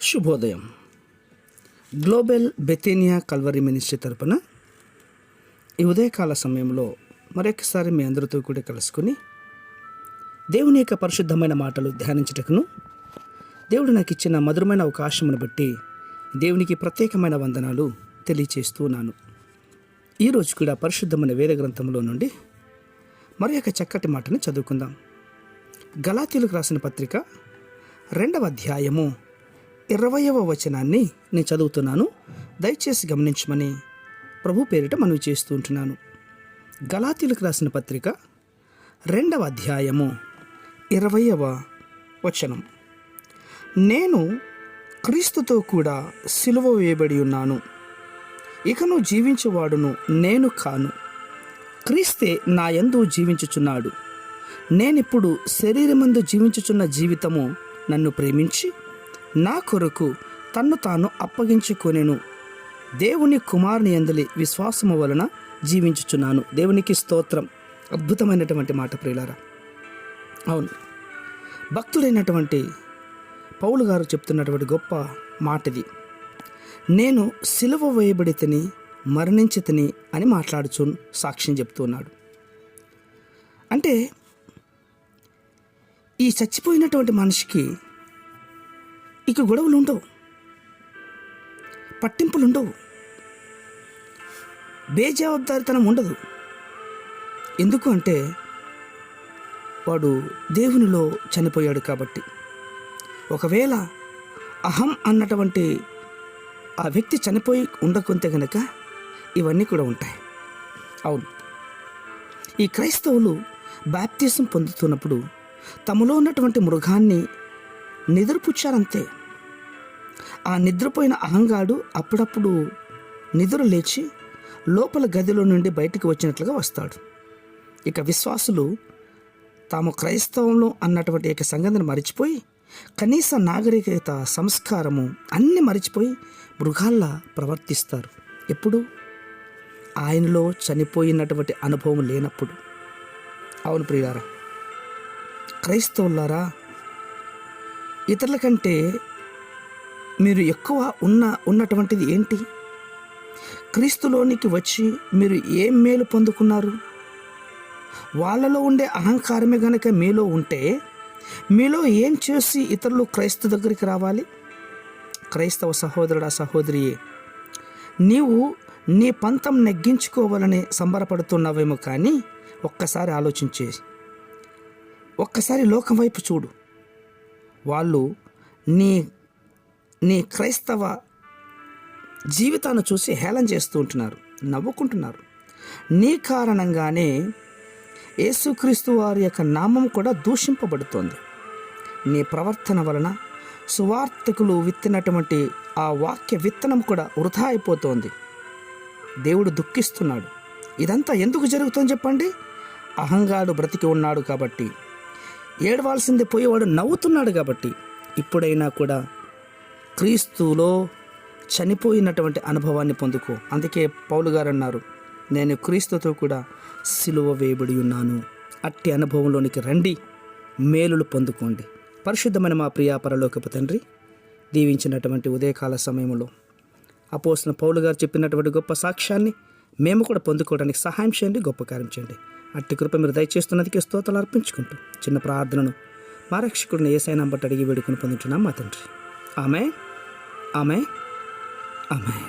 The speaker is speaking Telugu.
శుభోదయం. గ్లోబల్ బెతేనియా కల్వరీ మినిస్ట్రీ తరపున ఈ ఉదయకాల సమయంలో మరొకసారి మీ అందరితో కూడా కలుసుకుని దేవుని యొక్క పరిశుద్ధమైన మాటలు ధ్యానించుటకును దేవుడు నాకు ఇచ్చిన మధురమైన అవకాశమును బట్టి దేవునికి ప్రత్యేకమైన వందనాలు తెలియచేస్తున్నాను. ఈరోజు కూడా పరిశుద్ధమైన వేద గ్రంథంలో నుండి మరి యొక్క చక్కటి మాటను చదువుకుందాం. గలాతీయులకు రాసిన పత్రిక 2వ అధ్యాయము 20వ వచనాన్ని నేను చదువుతున్నాను. దయచేసి గమనించమని ప్రభు పేరిట మనవి చేస్తూ ఉంటున్నాను. గలాతీయులకు రాసిన పత్రిక 2వ అధ్యాయము 20వ వచనం. నేను క్రీస్తుతో కూడా సిలువ వేయబడి ఉన్నాను, ఇకను జీవించేవాడును నేను కాను, క్రీస్తే నా యందు జీవించుచున్నాడు. నేనిప్పుడు శరీరమందు జీవించుచున్న జీవితము నన్ను ప్రేమించి నా కొరకు తన్ను తాను అప్పగించుకొనెను దేవుని కుమారుని యందలి విశ్వాసము వలన జీవించుచున్నాను. దేవునికి స్తోత్రం. అద్భుతమైనటువంటి మాట ప్రియులారా. అవును, భక్తుడైనటువంటి పౌలు గారు చెప్తున్నటువంటి గొప్ప మాటది. నేను సిలువ వేయబడి తిని మరణించి తిని అని మాట్లాడుచు సాక్ష్యం చెప్తున్నాడు. అంటే ఈ చచ్చిపోయినటువంటి మనిషికి ఇక గొడవలు ఉండవు, పట్టింపులు ఉండవు, బేజవాబ్దారితనం ఉండదు. ఎందుకు అంటే వాడు దేవునిలో చనిపోయాడు కాబట్టి. ఒకవేళ అహం అన్నటువంటి ఆ వ్యక్తి చనిపోయి ఉండకుంటే గనక ఇవన్నీ కూడా ఉంటాయి. అవును, ఈ క్రైస్తవులు బాప్తిజం పొందుతున్నప్పుడు తమలో ఉన్నటువంటి మృగాన్ని నిద్రపుచ్చారంతే. ఆ నిద్రపోయిన అహంగాడు అప్పుడప్పుడు నిద్ర లేచి లోపల గదిలో నుండి బయటికి వచ్చినట్లుగా వస్తాడు. ఇక విశ్వాసులు తాము క్రైస్తవంలో అన్నటువంటి యొక్క సంగతిని మరిచిపోయి, కనీస నాగరికత సంస్కారము అన్నీ మరిచిపోయి మృగాల్లా ప్రవర్తిస్తారు. ఎప్పుడు? ఆయనలో చనిపోయినటువంటి అనుభవం లేనప్పుడు. అవును ప్రియులారా, క్రైస్తవులారా, ఇతరుల కంటే మీరు ఎక్కువ ఉన్నటువంటిది ఏంటి? క్రీస్తులోనికి వచ్చి మీరు ఏం మేలు పొందుకున్నారు? వాళ్ళలో ఉండే అహంకారమే గనక మీలో ఉంటే మీలో ఏం చేసి ఇతరులు క్రైస్తవ దగ్గరికి రావాలి? క్రైస్తవ సహోదరుడా, సహోదరియే, నీవు నీ పంతం నెగ్గించుకోవాలని సంబరపడుతున్నావేమో, కానీ ఒక్కసారి ఆలోచించే, ఒక్కసారి లోకం వైపు చూడు. వాళ్ళు నీ క్రైస్తవ జీవితాన్ని చూసి హేళన చేస్తూ ఉంటున్నారు, నవ్వుకుంటున్నారు. నీ కారణంగానే యేసుక్రీస్తు వారి యొక్క నామం కూడా దూషింపబడుతోంది. నీ ప్రవర్తన వలన సువార్తికులు విత్తినటువంటి ఆ వాక్య విత్తనం కూడా వృధా అయిపోతోంది. దేవుడు దుఃఖిస్తున్నాడు. ఇదంతా ఎందుకు జరుగుతుందని చెప్పండి? అహంగాడు బ్రతికి ఉన్నాడు కాబట్టి, ఏడవాల్సింది పోయేవాడు నవ్వుతున్నాడు కాబట్టి. ఇప్పుడైనా కూడా క్రీస్తులో చనిపోయినటువంటి అనుభవాన్ని పొందుకో. అందుకే పౌలు గారు అన్నారు, నేను క్రీస్తుతో కూడా సిలువ వేయబడి ఉన్నాను. అట్టి అనుభవంలోనికి రండి, మేలులు పొందుకోండి. పరిశుద్ధమైన మా ప్రియ పరలోకపు తండ్రి, దీవించినటువంటి ఉదయకాల సమయంలో అపోస్తలుడైన పౌలు గారు చెప్పినటువంటి గొప్ప సాక్ష్యాన్ని మేము కూడా పొందుకోవడానికి సహాయం చేయండి, గొప్ప కార్యం చేయండి. అట్టి కృప మీరు దయచేస్తున్నదికి స్తోత్రాలు అర్పించుకుంటూ చిన్న ప్రార్థనను మా రక్షకుడిని యేసయ్య బట్టి అడిగి వేడుకొని పొందుతున్నాం మా తండ్రి. ఆమేన్, ఆమేన్, ఆమేన్.